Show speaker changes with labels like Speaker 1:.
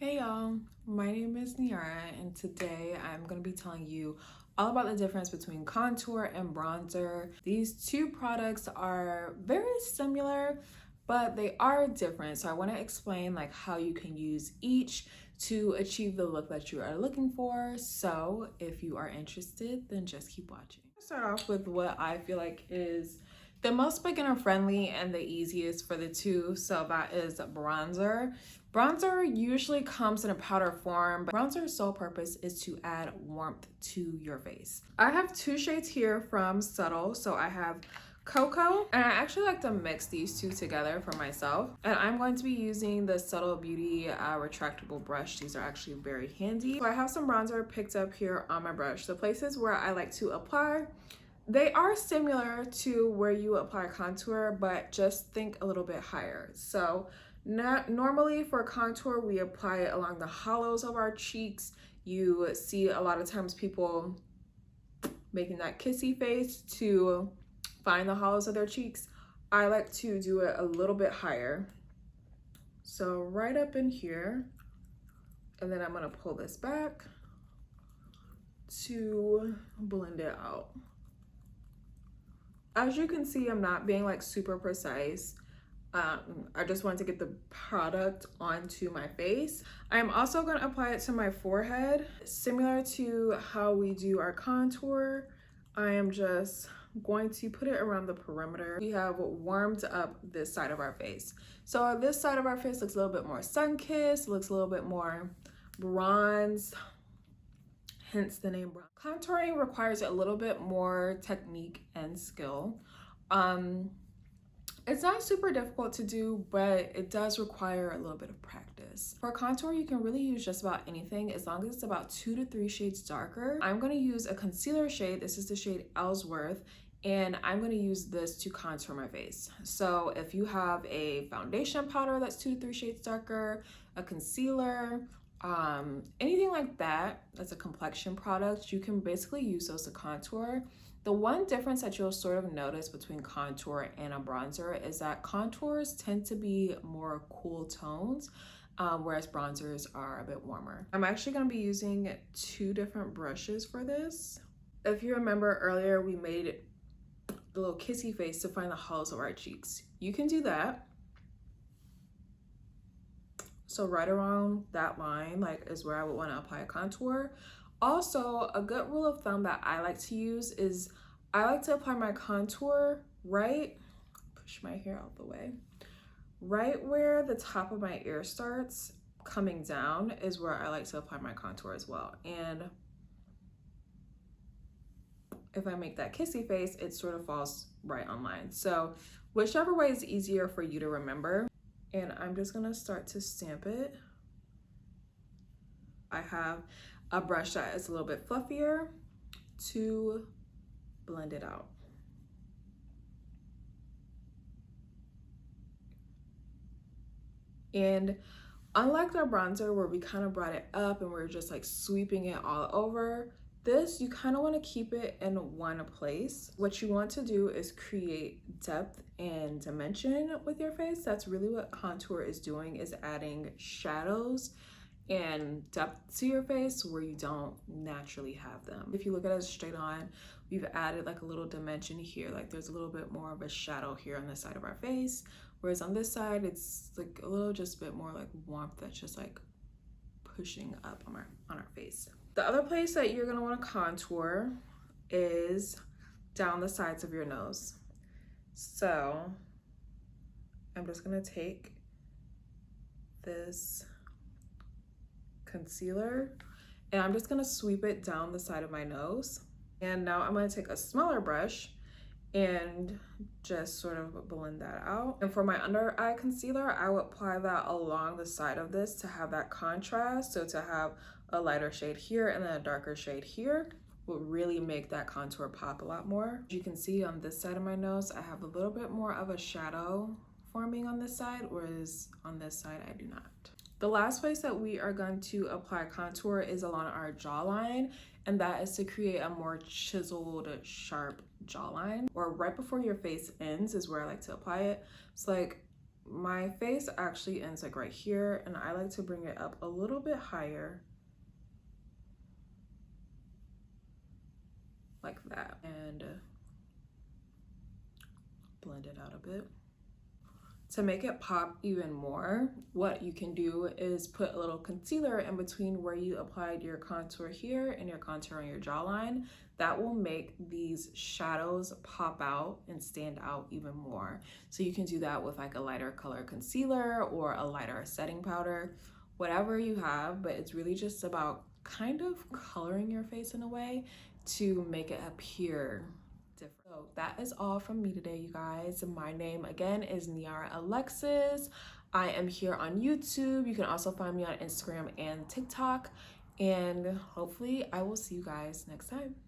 Speaker 1: Hey y'all, my name is Niara and today I'm going to be telling you all about the difference between contour and bronzer. These two products are very similar, but they are different. So I want to explain like how you can use each to achieve the look that you are looking for. So if you are interested, then just keep watching. I'll start off with what I feel like is the most beginner friendly and the easiest for the two. So that is bronzer. Bronzer usually comes in a powder form, but bronzer's sole purpose is to add warmth to your face. I have two shades here from Subtl. So I have Cocoa, and I actually like to mix these two together for myself. And I'm going to be using the Subtle Beauty retractable brush. These are actually very handy. So I have some bronzer picked up here on my brush. The places where I like to apply, they are similar to where you apply contour, but just think a little bit higher. So normally for contour, we apply it along the hollows of our cheeks. You see a lot of times people making that kissy face to find the hollows of their cheeks. I like to do it a little bit higher. So right up in here, and then I'm gonna pull this back to blend it out. As you can see, I'm not being like super precise. I just wanted to get the product onto my face. I'm also going to apply it to my forehead. Similar to how we do our contour, I am just going to put it around the perimeter. We have warmed up this side of our face. So this side of our face looks a little bit more sun-kissed, looks a little bit more bronze, hence the name bronze. Contouring requires a little bit more technique and skill. It's not super difficult to do, but it does require a little bit of practice. For contour, you can really use just about anything as long as it's about 2 to 3 shades darker. I'm going to use a concealer shade. This is the shade Ellsworth, and I'm going to use this to contour my face. So if you have a foundation powder that's 2 to 3 shades darker, a concealer, anything like that, that's a complexion product, you can basically use those to contour. The one difference that you'll sort of notice between contour and a bronzer is that contours tend to be more cool tones, whereas bronzers are a bit warmer. I'm actually going to be using 2 different brushes for this. If you remember earlier, we made the little kissy face to find the hollows of our cheeks. You can do that. So right around that line, like, is where I would want to apply a contour. Also, a good rule of thumb that I like to use is I like to apply my contour push my hair out the way, right where the top of my ear starts coming down is where I like to apply my contour as well. And if I make that kissy face, it sort of falls right on line. So whichever way is easier for you to remember. And I'm just gonna start to stamp it. I have a brush that is a little bit fluffier to blend it out. And unlike our bronzer where we kind of brought it up and we're just like sweeping it all over, this, you kind of want to keep it in one place. What you want to do is create depth and dimension with your face. That's really what contour is doing, is adding shadows and depth to your face where you don't naturally have them. If you look at it straight on, we've added like a little dimension here. Like there's a little bit more of a shadow here on the side of our face. Whereas on this side, it's like a little just bit more like warmth that's just like pushing up on our face. The other place that you're gonna want to contour is down the sides of your nose. So I'm just gonna take this concealer and I'm just gonna sweep it down the side of my nose. And now I'm gonna take a smaller brush and just sort of blend that out. And for my under eye concealer, I would apply that along the side of this to have that contrast. So to have a lighter shade here and then a darker shade here will really make that contour pop a lot more. As you can see on this side of my nose, I have a little bit more of a shadow forming on this side, whereas on this side, I do not. The last place that we are going to apply contour is along our jawline, and that is to create a more chiseled, sharp jawline, or right before your face ends is where I like to apply it. It's like my face actually ends like right here, and I like to bring it up a little bit higher, like that, and blend it out a bit. To make it pop even more, what you can do is put a little concealer in between where you applied your contour here and your contour on your jawline. That will make these shadows pop out and stand out even more. So you can do that with like a lighter color concealer or a lighter setting powder, whatever you have, but it's really just about kind of coloring your face in a way to make it appear different. So that is all from me today, you guys. My name again is Niara Alexis. I am here on YouTube. You can also find me on Instagram and TikTok, and hopefully I will see you guys next time.